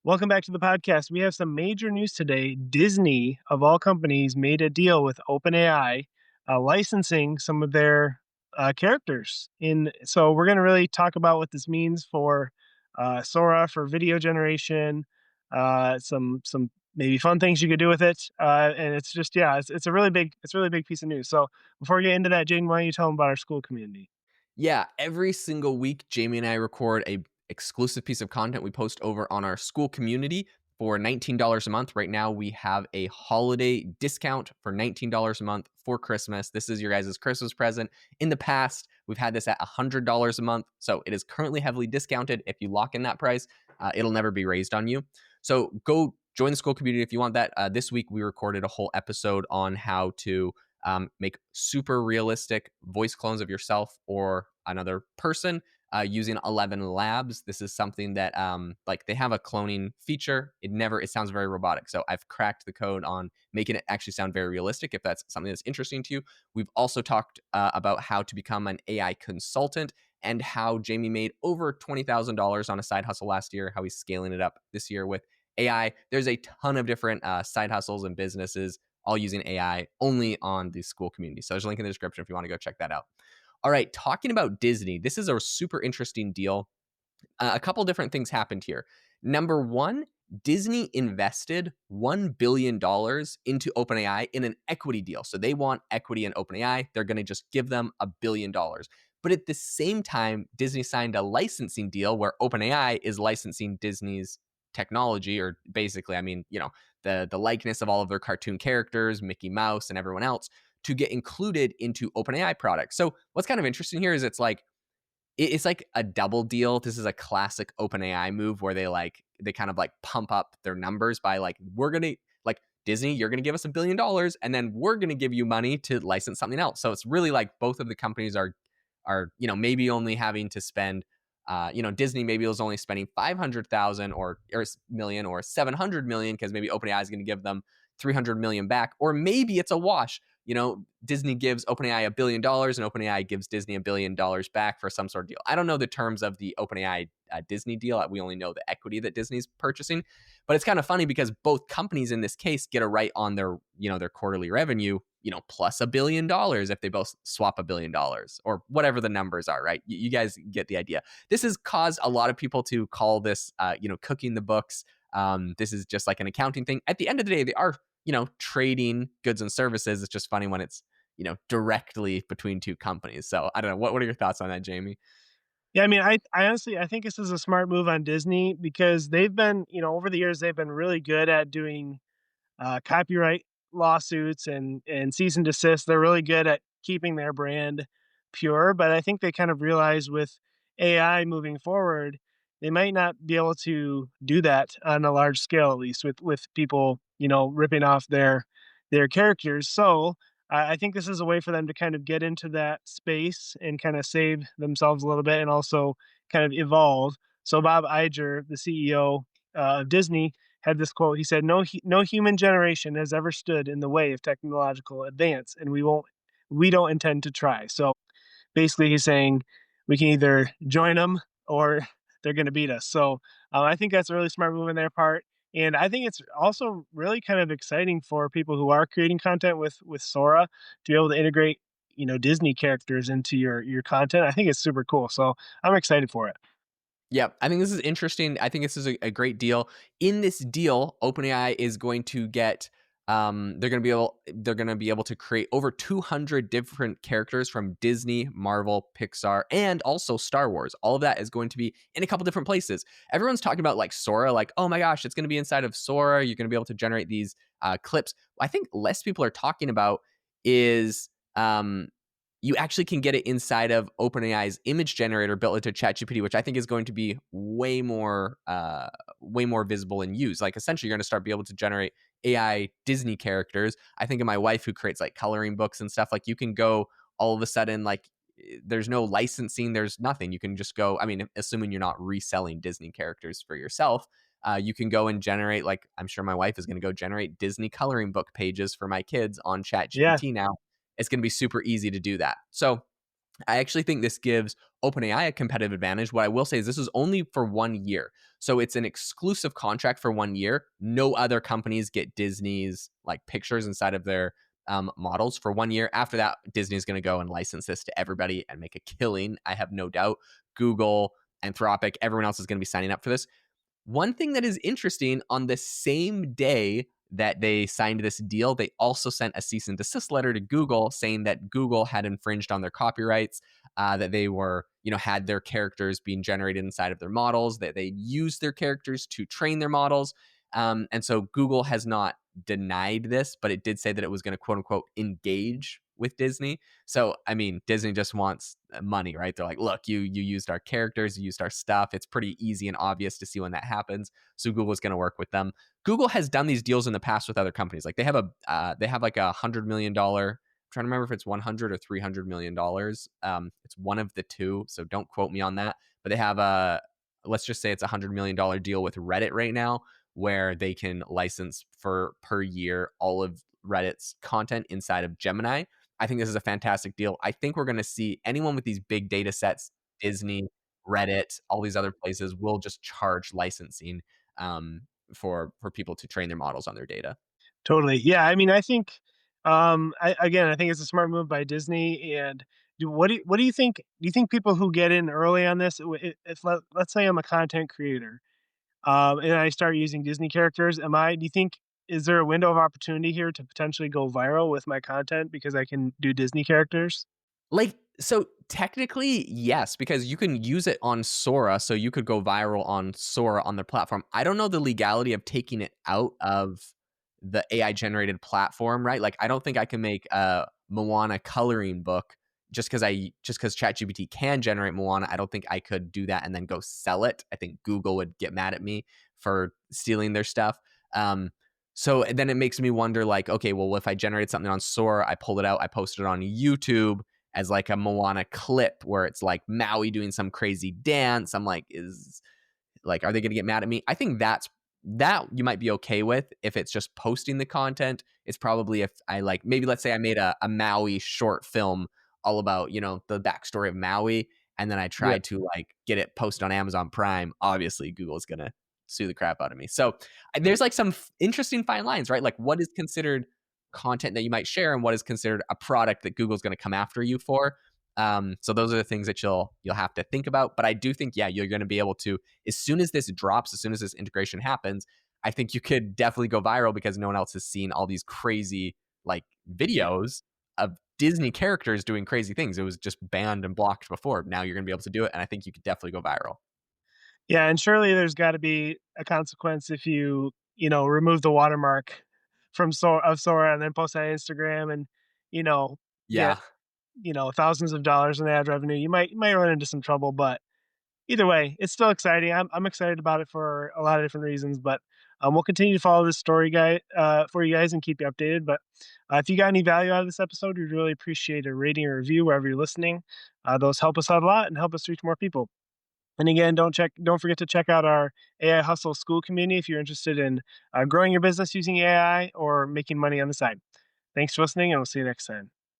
Welcome back to the podcast. We have some major news today. Disney, of all companies, made a deal with OpenAI, licensing some of their characters. So we're going to really talk about what this means for Sora for video generation, some maybe fun things you could do with it, and it's just it's a really big piece of news. So before we get into that, Jane, why don't you tell them about our school community? Yeah, every single week, Jamie and I record a exclusive piece of content we post over on our school community for $19 a month. Right now, we have a holiday discount for $19 a month for Christmas. This is your guys' Christmas present. In the past, we've had this at $100 a month, so it is currently heavily discounted. If you lock in that price, it'll never be raised on you. So go join the school community if you want that. This week, we recorded a whole episode on how to make super realistic voice clones of yourself or another person using 11 labs. This is something that like they have a cloning feature. It sounds very robotic. So I've cracked the code on making it actually sound very realistic. If that's something that's interesting to you, we've also talked about how to become an AI consultant and how Jamie made over $20,000 on a side hustle last year, how he's scaling it up this year with AI. There's a ton of different side hustles and businesses all using AI only on the school community. So there's a link in the description if you want to go check that out. All right, talking about Disney, this is a super interesting deal. A couple different things happened here. Number one, Disney invested $1 billion into OpenAI in an equity deal. So they want equity in OpenAI. They're going to just give them $1 billion. But at the same time, Disney signed a licensing deal where OpenAI is licensing Disney's technology, or basically, I mean, the likeness of all of their cartoon characters, Mickey Mouse and everyone else, to get included into OpenAI products. So what's kind of interesting here is it's like a double deal. This is a classic OpenAI move where they kind of like pump up their numbers by like, we're gonna like Disney, you're gonna give us $1 billion, and then we're gonna give you money to license something else. So it's really like both of the companies are maybe only having to spend Disney maybe was only spending 500,000 or million or 700 million because maybe OpenAI is going to give them 300 million back, or maybe it's a wash. Disney gives OpenAI $1 billion and OpenAI gives Disney $1 billion back for some sort of deal. I don't know the terms of the OpenAI Disney deal. We only know the equity that Disney's purchasing, but it's kind of funny because both companies in this case get a right on their quarterly revenue, plus $1 billion if they both swap $1 billion or whatever the numbers are, right? You guys get the idea. This has caused a lot of people to call this, cooking the books. This is just like an accounting thing. At the end of the day, they are trading goods and services. It's just funny when it's, directly between two companies. So I don't know. What are your thoughts on that, Jamie? Yeah, I mean, I honestly I think this is a smart move on Disney because they've been, over the years they've been really good at doing copyright lawsuits and cease and desist. They're really good at keeping their brand pure, but I think they kind of realize with AI moving forward, they might not be able to do that on a large scale, at least with people, ripping off their characters. So I think this is a way for them to kind of get into that space and kind of save themselves a little bit and also kind of evolve. So Bob Iger, the CEO of Disney, had this quote. He said, no human generation has ever stood in the way of technological advance, and we don't intend to try." So basically, he's saying we can either join them or they're going to beat us. So I think that's a really smart move on their part. And I think it's also really kind of exciting for people who are creating content with Sora to be able to integrate, Disney characters into your content. I think it's super cool. So I'm excited for it. Yeah, I think this is interesting. I think this is a great deal. In this deal, OpenAI is going to get they're going to be able to create over 200 different characters from Disney, Marvel, Pixar, and also Star Wars. All of that is going to be in a couple different places. Everyone's talking about like Sora, like, oh my gosh, it's going to be inside of Sora. You're going to be able to generate these clips. I think less people are talking about is you actually can get it inside of OpenAI's image generator built into ChatGPT, which I think is going to be way more visible in use. Like essentially, you're going to start be able to generate AI Disney characters. I think of my wife who creates like coloring books and stuff. Like you can go all of a sudden like there's no licensing, there's nothing. You can just go. I mean, assuming you're not reselling Disney characters for yourself. You can go and generate, like, I'm sure my wife is going to go generate Disney coloring book pages for my kids on Yeah. ChatGPT now. It's going to be super easy to do that. So I actually think this gives OpenAI a competitive advantage. What I will say is this is only for 1 year. So it's an exclusive contract for 1 year. No other companies get Disney's like pictures inside of their models for 1 year. After that, Disney's going to go and license this to everybody and make a killing. I have no doubt. Google, Anthropic, everyone else is going to be signing up for this. One thing that is interesting, on the same day that they signed this deal, they also sent a cease and desist letter to Google saying that Google had infringed on their copyrights, that they were, had their characters being generated inside of their models, that they used their characters to train their models. And so Google has not denied this, but it did say that it was going to quote unquote engage with Disney. So, I mean, Disney just wants money, right? They're like, look, you used our characters, you used our stuff. It's pretty easy and obvious to see when that happens. So Google's going to work with them. Google has done these deals in the past with other companies. Like they have like $100 million. I'm trying to remember if it's 100 or $300 million. It's one of the two, so don't quote me on that. But they have let's just say it's $100 million deal with Reddit right now, where they can license for per year all of Reddit's content inside of Gemini. I think this is a fantastic deal. I think we're going to see anyone with these big data sets, Disney, Reddit, all these other places will just charge licensing for people to train their models on their data. Totally. Yeah, I mean, I think, I think it's a smart move by Disney. And what do you think? Do you think people who get in early on this, if let's say I'm a content creator, and I start using Disney characters, do you think, is there a window of opportunity here to potentially go viral with my content because I can do Disney characters? Like, so technically, yes, because you can use it on Sora, so you could go viral on Sora on their platform. I don't know the legality of taking it out of the AI generated platform, right? Like, I don't think I can make a Moana coloring book just because ChatGPT can generate Moana. I don't think I could do that and then go sell it. I think Google would get mad at me for stealing their stuff. Um, so then it makes me wonder, like, okay, well, if I generate something on Sora, I pull it out, I post it on YouTube as like a Moana clip where it's like Maui doing some crazy dance. I'm like, are they going to get mad at me? I think that you might be okay with if it's just posting the content. It's probably if I like, maybe let's say I made a Maui short film all about, the backstory of Maui. And then I Yeah. tried to like get it posted on Amazon Prime. Obviously Google's going to sue the crap out of me. So there's like some interesting fine lines, right? Like what is considered content that you might share and what is considered a product that Google's going to come after you for. So those are the things that you'll have to think about. But I do think, yeah, you're going to be able to, as soon as this drops, as soon as this integration happens, I think you could definitely go viral because no one else has seen all these crazy like Yeah. videos of Disney characters doing crazy things. It was just banned and blocked before. Now you're going to be able to do it, and I think you could definitely go viral. Yeah, and surely there's gotta be a consequence if remove the watermark from Sora and then post on Instagram and, you know, get, Yeah, thousands of dollars in ad revenue. You might run into some trouble, but either way, it's still exciting. I'm excited about it for a lot of different reasons, but, we'll continue to follow this story guy for you guys and keep you updated. But, if you got any value out of this episode, we'd really appreciate a rating or review wherever you're listening. Those help us out a lot and help us reach more people. And again, don't forget to check out our AI Hustle School community if you're interested in growing your business using AI or making money on the side. Thanks for listening, and we'll see you next time.